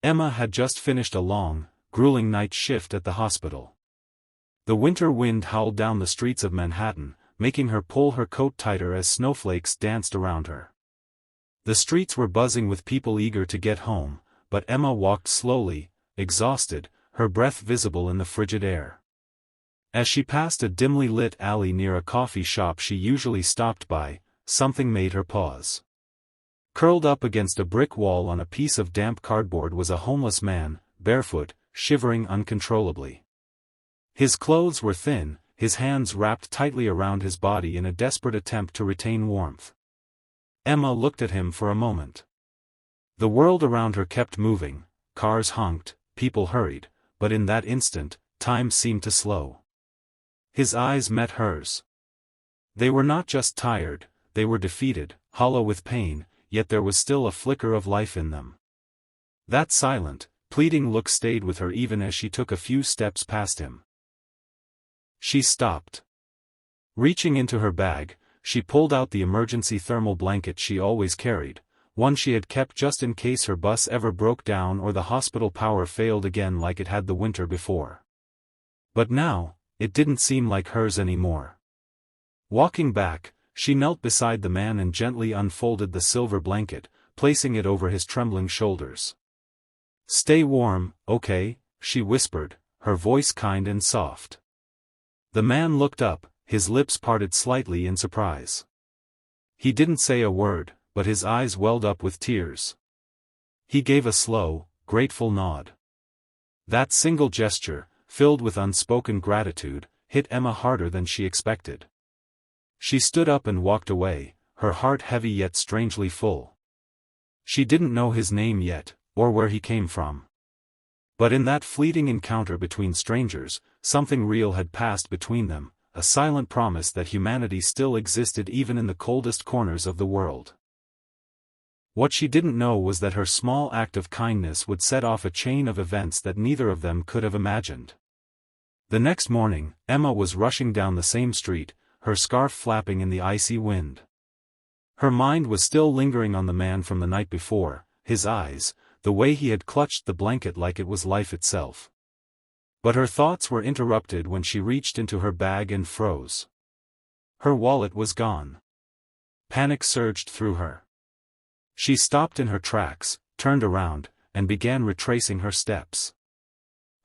Emma had just finished a long, grueling night shift at the hospital. The winter wind howled down the streets of Manhattan, making her pull her coat tighter as snowflakes danced around her. The streets were buzzing with people eager to get home, but Emma walked slowly, exhausted, her breath visible in the frigid air. As she passed a dimly lit alley near a coffee shop she usually stopped by, something made her pause. Curled up against a brick wall on a piece of damp cardboard was a homeless man, barefoot, shivering uncontrollably. His clothes were thin, his hands wrapped tightly around his body in a desperate attempt to retain warmth. Emma looked at him for a moment. The world around her kept moving, cars honked, people hurried, but in that instant, time seemed to slow. His eyes met hers. They were not just tired, they were defeated, hollow with pain, yet there was still a flicker of life in them. That silent, pleading look stayed with her even as she took a few steps past him. She stopped. Reaching into her bag, she pulled out the emergency thermal blanket she always carried, one she had kept just in case her bus ever broke down or the hospital power failed again like it had the winter before. But now, it didn't seem like hers anymore. Walking back, she knelt beside the man and gently unfolded the silver blanket, placing it over his trembling shoulders. "Stay warm, okay?" she whispered, her voice kind and soft. The man looked up, his lips parted slightly in surprise. He didn't say a word, but his eyes welled up with tears. He gave a slow, grateful nod. That single gesture, filled with unspoken gratitude, hit Emma harder than she expected. She stood up and walked away, her heart heavy yet strangely full. She didn't know his name yet, or where he came from. But in that fleeting encounter between strangers, something real had passed between them, a silent promise that humanity still existed even in the coldest corners of the world. What she didn't know was that her small act of kindness would set off a chain of events that neither of them could have imagined. The next morning, Emma was rushing down the same street, her scarf flapping in the icy wind. Her mind was still lingering on the man from the night before, his eyes, the way he had clutched the blanket like it was life itself. But her thoughts were interrupted when she reached into her bag and froze. Her wallet was gone. Panic surged through her. She stopped in her tracks, turned around, and began retracing her steps.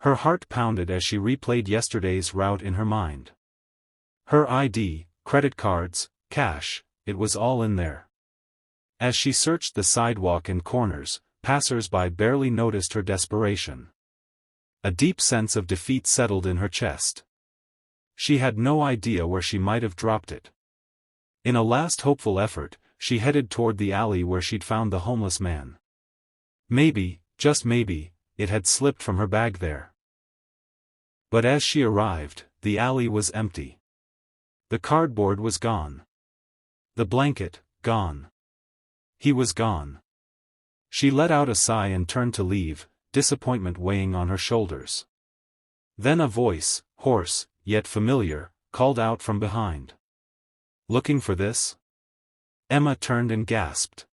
Her heart pounded as she replayed yesterday's route in her mind. Her ID, credit cards, cash, it was all in there. As she searched the sidewalk and corners, passers-by barely noticed her desperation. A deep sense of defeat settled in her chest. She had no idea where she might have dropped it. In a last hopeful effort, she headed toward the alley where she'd found the homeless man. Maybe, just maybe, it had slipped from her bag there. But as she arrived, the alley was empty. The cardboard was gone. The blanket, gone. He was gone. She let out a sigh and turned to leave, disappointment weighing on her shoulders. Then a voice, hoarse, yet familiar, called out from behind. "Looking for this?" Emma turned and gasped.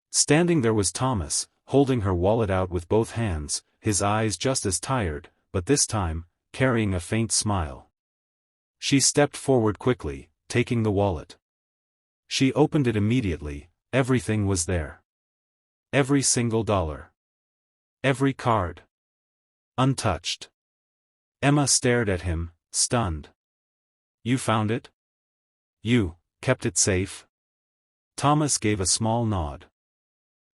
Standing there was Thomas, holding her wallet out with both hands, his eyes just as tired, but this time, carrying a faint smile. She stepped forward quickly, taking the wallet. She opened it immediately, everything was there. Every single dollar. Every card. Untouched. Emma stared at him, stunned. "You found it? You kept it safe?" Thomas gave a small nod.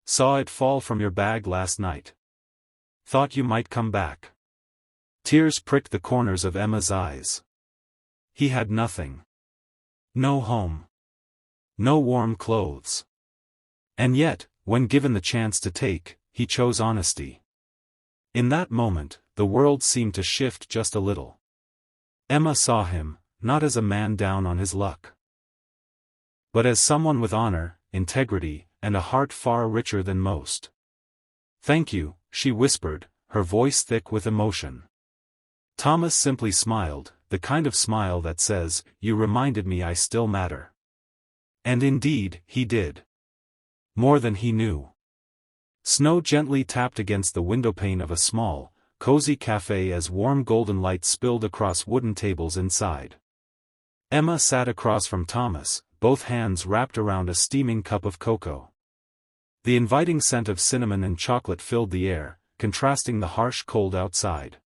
"Saw it fall from your bag last night. Thought you might come back." Tears pricked the corners of Emma's eyes. He had nothing. No home. No warm clothes. And yet, when given the chance to take, he chose honesty. In that moment, the world seemed to shift just a little. Emma saw him, not as a man down on his luck, but as someone with honor, integrity, and a heart far richer than most. "Thank you," she whispered, her voice thick with emotion. Thomas simply smiled, the kind of smile that says, "You reminded me I still matter." And indeed, he did. More than he knew. Snow gently tapped against the windowpane of a small, cozy cafe as warm golden light spilled across wooden tables inside. Emma sat across from Thomas, both hands wrapped around a steaming cup of cocoa. The inviting scent of cinnamon and chocolate filled the air, contrasting the harsh cold outside.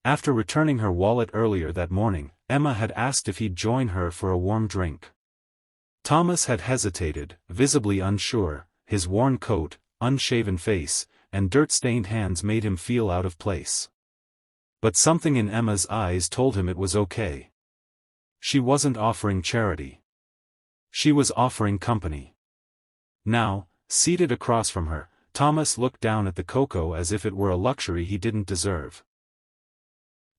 After returning her wallet earlier that morning, Emma had asked if he'd join her for a warm drink. Thomas had hesitated, visibly unsure. His worn coat, unshaven face, and dirt-stained hands made him feel out of place. But something in Emma's eyes told him it was okay. She wasn't offering charity. She was offering company. Now, seated across from her, Thomas looked down at the cocoa as if it were a luxury he didn't deserve.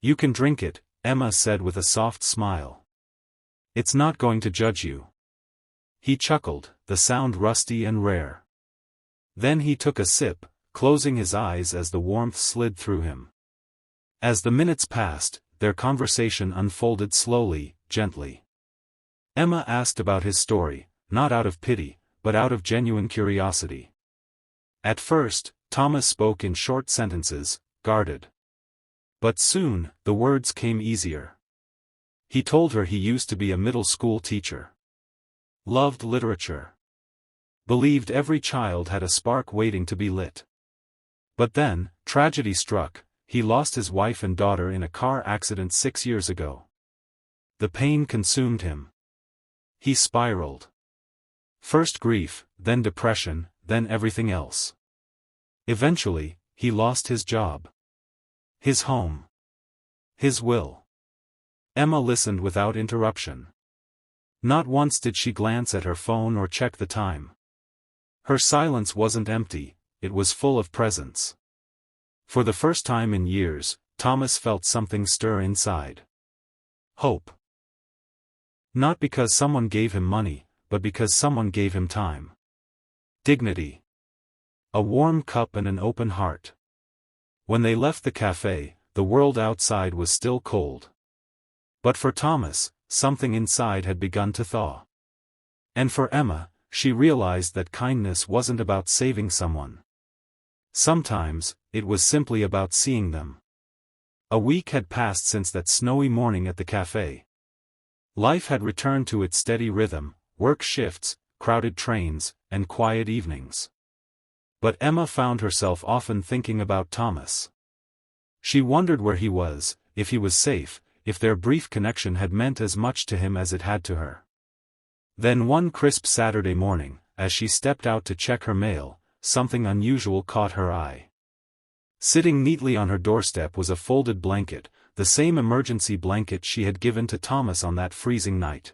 "You can drink it," Emma said with a soft smile. "It's not going to judge you." He chuckled, the sound rusty and rare. Then he took a sip, closing his eyes as the warmth slid through him. As the minutes passed, their conversation unfolded slowly, gently. Emma asked about his story, not out of pity, but out of genuine curiosity. At first, Thomas spoke in short sentences, guarded. But soon, the words came easier. He told her he used to be a middle school teacher. Loved literature. Believed every child had a spark waiting to be lit. But then, tragedy struck. He lost his wife and daughter in a car accident 6 years ago. The pain consumed him. He spiraled. First grief, then depression, then everything else. Eventually, he lost his job. His home. His will. Emma listened without interruption. Not once did she glance at her phone or check the time. Her silence wasn't empty, it was full of presence. For the first time in years, Thomas felt something stir inside. Hope. Not because someone gave him money, but because someone gave him time. Dignity. A warm cup and an open heart. When they left the cafe, the world outside was still cold. But for Thomas, something inside had begun to thaw. And for Emma, she realized that kindness wasn't about saving someone. Sometimes, it was simply about seeing them. A week had passed since that snowy morning at the cafe. Life had returned to its steady rhythm, work shifts, crowded trains, and quiet evenings. But Emma found herself often thinking about Thomas. She wondered where he was, if he was safe, if their brief connection had meant as much to him as it had to her. Then one crisp Saturday morning, as she stepped out to check her mail, something unusual caught her eye. Sitting neatly on her doorstep was a folded blanket, the same emergency blanket she had given to Thomas on that freezing night.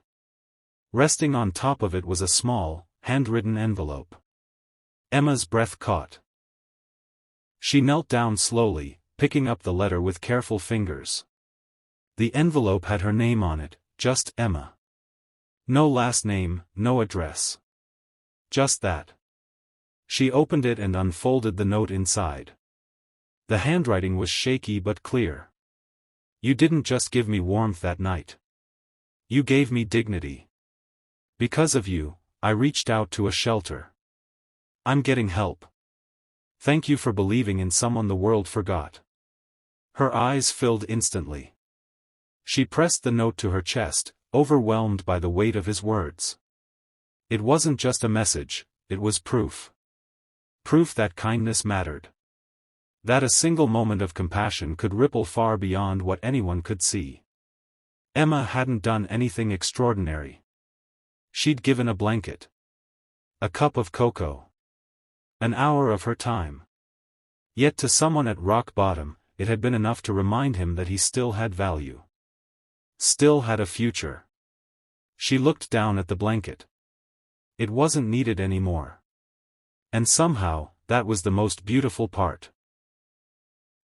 Resting on top of it was a small, handwritten envelope. Emma's breath caught. She knelt down slowly, picking up the letter with careful fingers. The envelope had her name on it, just Emma. No last name, no address. Just that. She opened it and unfolded the note inside. The handwriting was shaky but clear. "You didn't just give me warmth that night. You gave me dignity. Because of you, I reached out to a shelter. I'm getting help. Thank you for believing in someone the world forgot." Her eyes filled instantly. She pressed the note to her chest, overwhelmed by the weight of his words. It wasn't just a message, it was proof. Proof that kindness mattered. That a single moment of compassion could ripple far beyond what anyone could see. Emma hadn't done anything extraordinary. She'd given a blanket. A cup of cocoa. An hour of her time. Yet to someone at rock bottom, it had been enough to remind him that he still had value. Still had a future. She looked down at the blanket. It wasn't needed anymore. And somehow, that was the most beautiful part.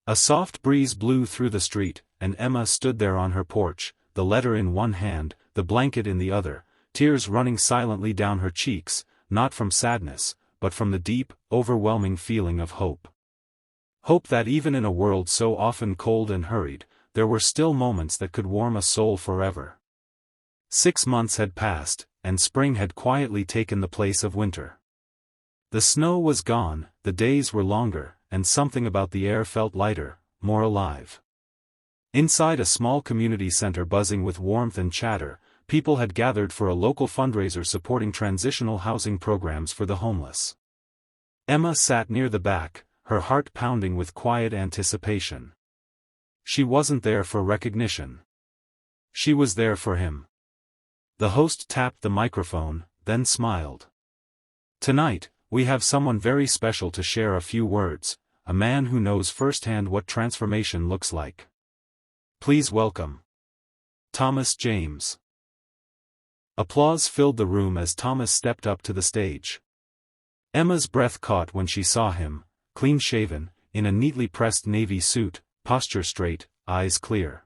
A soft breeze blew through the street, and Emma stood there on her porch, the letter in one hand, the blanket in the other, tears running silently down her cheeks, not from sadness, but from the deep, overwhelming feeling of hope. Hope that even in a world so often cold and hurried, there were still moments that could warm a soul forever. 6 months had passed, and spring had quietly taken the place of winter. The snow was gone, the days were longer, and something about the air felt lighter, more alive. Inside a small community center buzzing with warmth and chatter, people had gathered for a local fundraiser supporting transitional housing programs for the homeless. Emma sat near the back, her heart pounding with quiet anticipation. She wasn't there for recognition. She was there for him. The host tapped the microphone, then smiled. "Tonight, we have someone very special to share a few words, a man who knows firsthand what transformation looks like. Please welcome Thomas James." Applause filled the room as Thomas stepped up to the stage. Emma's breath caught when she saw him, clean-shaven, in a neatly pressed navy suit, posture straight, eyes clear.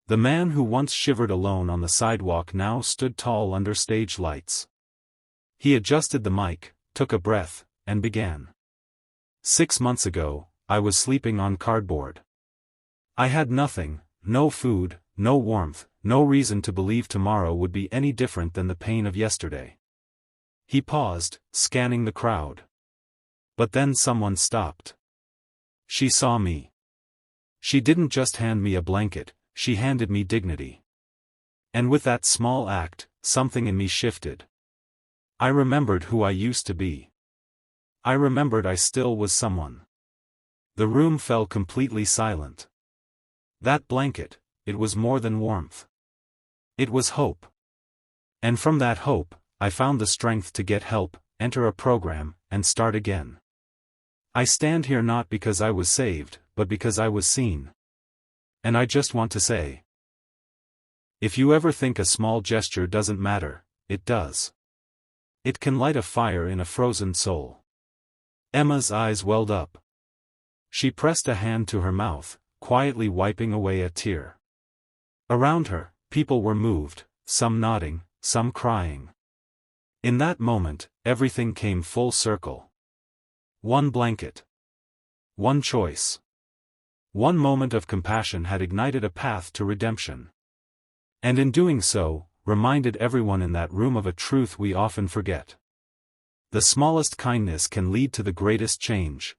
The man who once shivered alone on the sidewalk now stood tall under stage lights. He adjusted the mic, took a breath, and began. "6 months ago, I was sleeping on cardboard. I had nothing, no food, no warmth, no reason to believe tomorrow would be any different than the pain of yesterday." He paused, scanning the crowd. But then someone stopped. She saw me. She didn't just hand me a blanket, she handed me dignity. And with that small act, something in me shifted. I remembered who I used to be. I remembered I still was someone. The room fell completely silent. That blanket, it was more than warmth. It was hope. And from that hope, I found the strength to get help, enter a program, and start again. I stand here not because I was saved, but because I was seen. And I just want to say, if you ever think a small gesture doesn't matter, it does. It can light a fire in a frozen soul. Emma's eyes welled up. She pressed a hand to her mouth, quietly wiping away a tear. Around her, people were moved, some nodding, some crying. In that moment, everything came full circle. One blanket. One choice. One moment of compassion had ignited a path to redemption. And in doing so, reminded everyone in that room of a truth we often forget. The smallest kindness can lead to the greatest change.